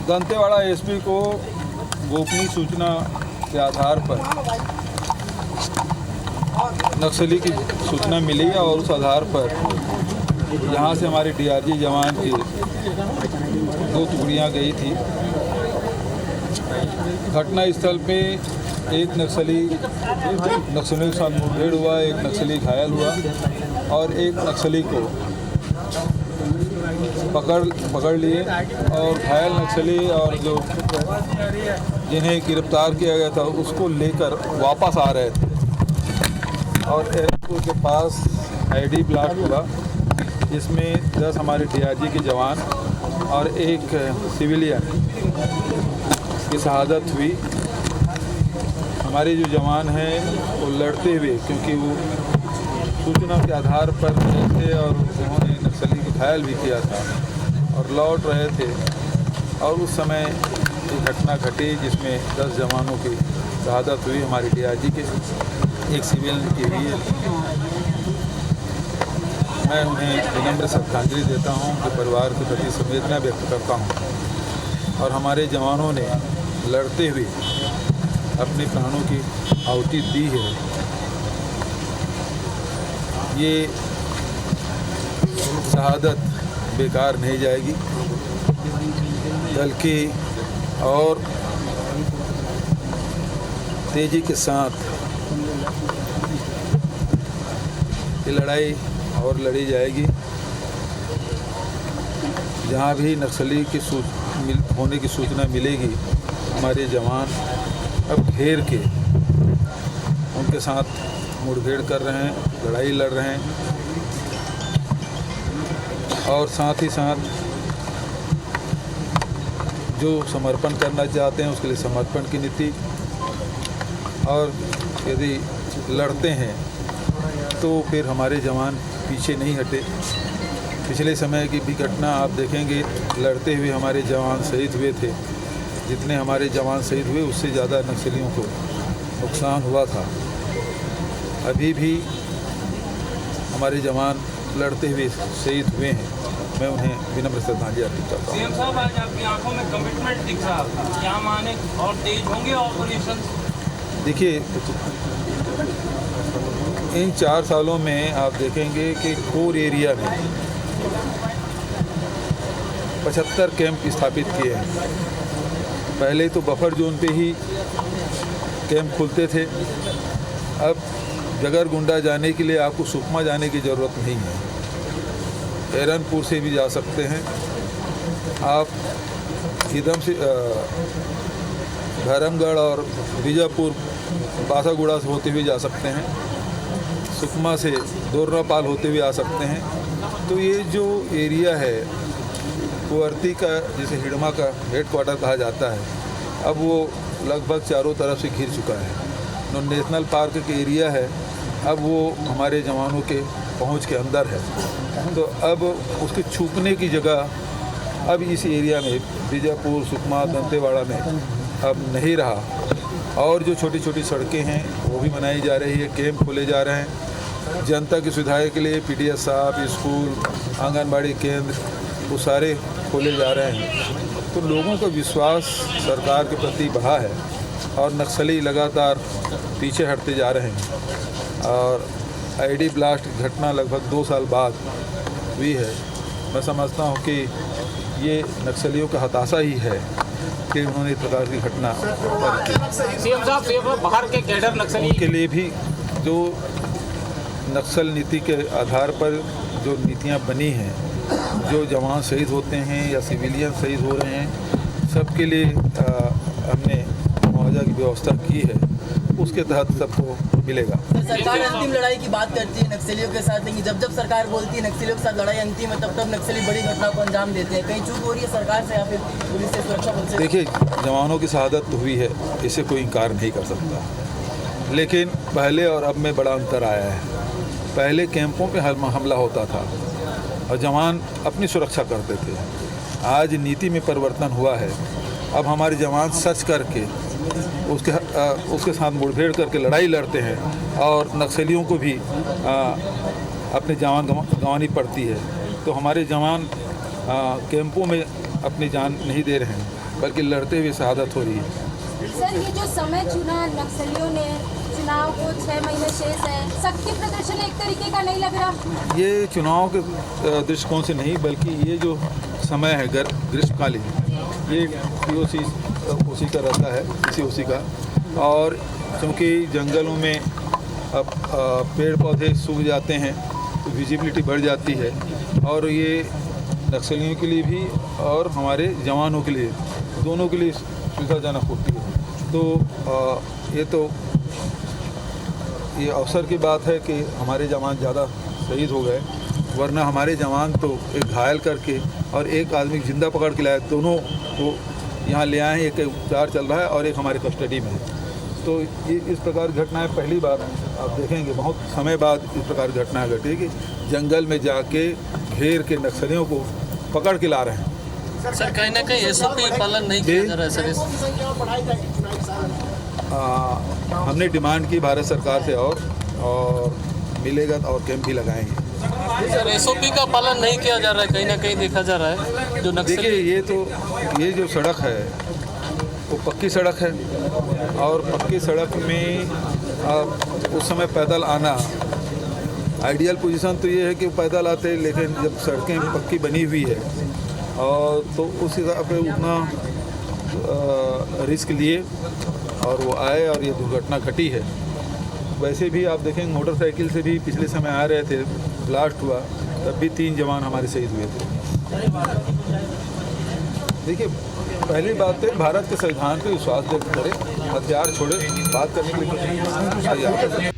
Dantewada SP को गोपनीय सूचना के आधार पर नक्सली की सूचना मिली और उस आधार पर यहाँ से हमारे डीआरजी जवान की 2 टुकड़ियाँ गई थी। घटना स्थल पे एक नक्सलियों के साथ मुठभेड़ हुआ, एक नक्सली घायल हुआ और एक नक्सली को पकड़ लिए और घायल नक्सली और जो जिन्हें गिरफ्तार किया गया था उसको लेकर वापस आ रहे थे और एयरपोर्ट के पास आईडी ब्लास्ट हुआ, जिसमें 10 हमारे डीआरजी के जवान और एक सिविलियन की शहादत हुई। हमारे जो जवान हैं वो लड़ते हुए, क्योंकि वो सूचना के आधार पर रहे थे और उन्होंने नक्सली को घायल भी किया था और लौट रहे थे और उस समय ये घटना घटी जिसमें 10 जवानों की शहादत हुई, हमारे डीआरजी के, एक सिविलियन की हुई है। मैं उन्हें विनम्र श्रद्धांजलि देता हूं, उनके परिवार के प्रति संवेदना व्यक्त करता हूं और हमारे जवानों ने लड़ते हुए अपने प्राणों की आहुति दी है। ये शहादत बेकार नहीं जाएगी, बल्कि और तेजी के साथ ये लड़ाई और लड़ी जाएगी। जहाँ भी नक्सली की होने की सूचना मिलेगी, हमारे जवान अब घेर के उनके साथ मुठभेड़ कर रहे हैं, लड़ाई लड़ रहे हैं और साथ ही साथ जो समर्पण करना चाहते हैं उसके लिए समर्पण की नीति, और यदि लड़ते हैं तो फिर हमारे जवान पीछे नहीं हटे। पिछले समय की भी घटना आप देखेंगे, लड़ते हुए हमारे जवान शहीद हुए थे। जितने हमारे जवान शहीद हुए उससे ज़्यादा नक्सलियों को नुकसान हुआ था। अभी भी हमारे जवान लड़ते हुए शहीद हुए हैं। मैं उन्हें विनम्र श्रद्धांजलि अर्पित करता हूँ। सीएम साहब, आज आपकी आंखों में कमिटमेंट दिख रहा था, क्या माने और तेज होंगे ऑपरेशन? देखिए, इन 4 सालों में आप देखेंगे कि कोर एरिया में 75 कैंप स्थापित किए हैं। पहले तो बफर जोन पे ही कैंप खुलते थे, अब जगरगुंडा जाने के लिए आपको सुकमा जाने की ज़रूरत नहीं है, एरनपुर से भी जा सकते हैं आप, एकदम से धर्मगढ़ और बीजापुर बासागुड़ा से होते हुए जा सकते हैं, सुकमा से दोरनापाल होते हुए आ सकते हैं। तो ये जो एरिया है कुंवरती का, जिसे हिडमा का हेडक्वार्टर कहा जाता है, अब वो लगभग चारों तरफ से घिर चुका है। नेशनल पार्क के एरिया है, अब वो हमारे जवानों के पहुंच के अंदर है। तो अब उसके छुपने की जगह अब इस एरिया में बीजापुर, सुकमा, दंतेवाड़ा में अब नहीं रहा। और जो छोटी छोटी सड़कें हैं वो भी बनाई जा रही है, कैंप खोले जा रहे हैं जनता की सुविधा के लिए। पीडीएस साहब, स्कूल, आंगनबाड़ी केंद्र, वो सारे खोले जा रहे हैं। तो लोगों का विश्वास सरकार के प्रति बढ़ा है और नक्सली लगातार पीछे हटते जा रहे हैं। और आईडी ब्लास्ट घटना लगभग 2 साल बाद हुई है। मैं समझता हूँ कि ये नक्सलियों का हताशा ही है कि उन्होंने इस प्रकार की घटना की। सीएम साहब, बाहर के कैडर नक्सली के लिए भी जो नक्सल नीति के आधार पर जो नीतियाँ बनी हैं, जो जवान शहीद होते हैं या सिविलियन शहीद हो रहे हैं, सबके लिए हमने मुआवजा की व्यवस्था की है, उसके तहत सबको मिलेगा। सरकार अंतिम लड़ाई की बात करती है नक्सलियों के साथ, लेकिन जब जब सरकार बोलती है नक्सलियों के साथ लड़ाई अंतिम है, तब तब नक्सली बड़ी घटना को अंजाम देते हैं। कहीं चूक हो रही है सरकार से या फिर पुलिस से, सुरक्षा बल से? देखिए, जवानों की शहादत तो हुई है, इसे कोई इनकार नहीं कर सकता, लेकिन पहले और अब में बड़ा अंतर आया है। पहले कैंपों पे हमला होता था और जवान अपनी सुरक्षा करते थे। आज नीति में परिवर्तन हुआ है। अब हमारे जवान सर्च करके उसके साथ मुठभेड़ करके लड़ाई लड़ते हैं और नक्सलियों को भी अपनी जान गंवानी पड़ती है। तो हमारे जवान कैंपों में अपनी जान नहीं दे रहे हैं, बल्कि लड़ते हुए शहादत हो रही है। सर, ये जो समय चुना नक्सलियों ने, चुनाव को 6 महीने शेष है, शक्ति प्रदर्शन एक तरीके का नहीं लग रहा? ये चुनाव के दृष्टिकोण से नहीं, बल्कि ये जो समय है ग्रीष्मकालीन, ये पीओसी उसी का रहता है, इसी उसी का। और क्योंकि जंगलों में अब पेड़ पौधे सूख जाते हैं तो विजिबिलिटी बढ़ जाती है, और ये नक्सलियों के लिए भी और हमारे जवानों के लिए, दोनों के लिए सुविधाजनक होती है। तो ये अवसर की बात है कि हमारे जवान ज़्यादा शहीद हो गए, वरना हमारे जवान तो एक घायल करके और एक आदमी जिंदा पकड़ के लाए, दोनों को यहाँ ले आए हैं। एक उपचार चल रहा है और एक हमारे कस्टडी में है। तो ये इस प्रकार घटनाएं पहली बार आप देखेंगे, बहुत समय बाद इस प्रकार घटनाएं घटी कि जंगल में जाके घेर के नक्सलियों को पकड़ के ला रहे हैं। सर, कहीं ना कहीं एसओपी पालन नहीं किया जा रहा है सर। हमने डिमांड की भारत सरकार से और मिलेगा और कैंप भी लगाएंगे। सर, एसओपी का पालन नहीं किया जा रहा है, कहीं ना कहीं देखा जा रहा है। जो देखिए, ये जो सड़क है वो पक्की सड़क है, और पक्की सड़क में उस समय पैदल आना, आइडियल पोजीशन तो ये है कि पैदल आते, लेकिन जब सड़कें पक्की बनी हुई है और तो उस हिसाब पे उतना रिस्क लिए और वो आए और ये दुर्घटना घटी है। वैसे भी आप देखेंगे मोटरसाइकिल से भी पिछले समय आ रहे थे, ब्लास्ट हुआ, तब भी 3 जवान हमारे शहीद हुए थे। देखिए, पहली बात है भारत के संविधान पर विश्वास व्यक्त करें, हथियार छोड़े, बात करने के लिए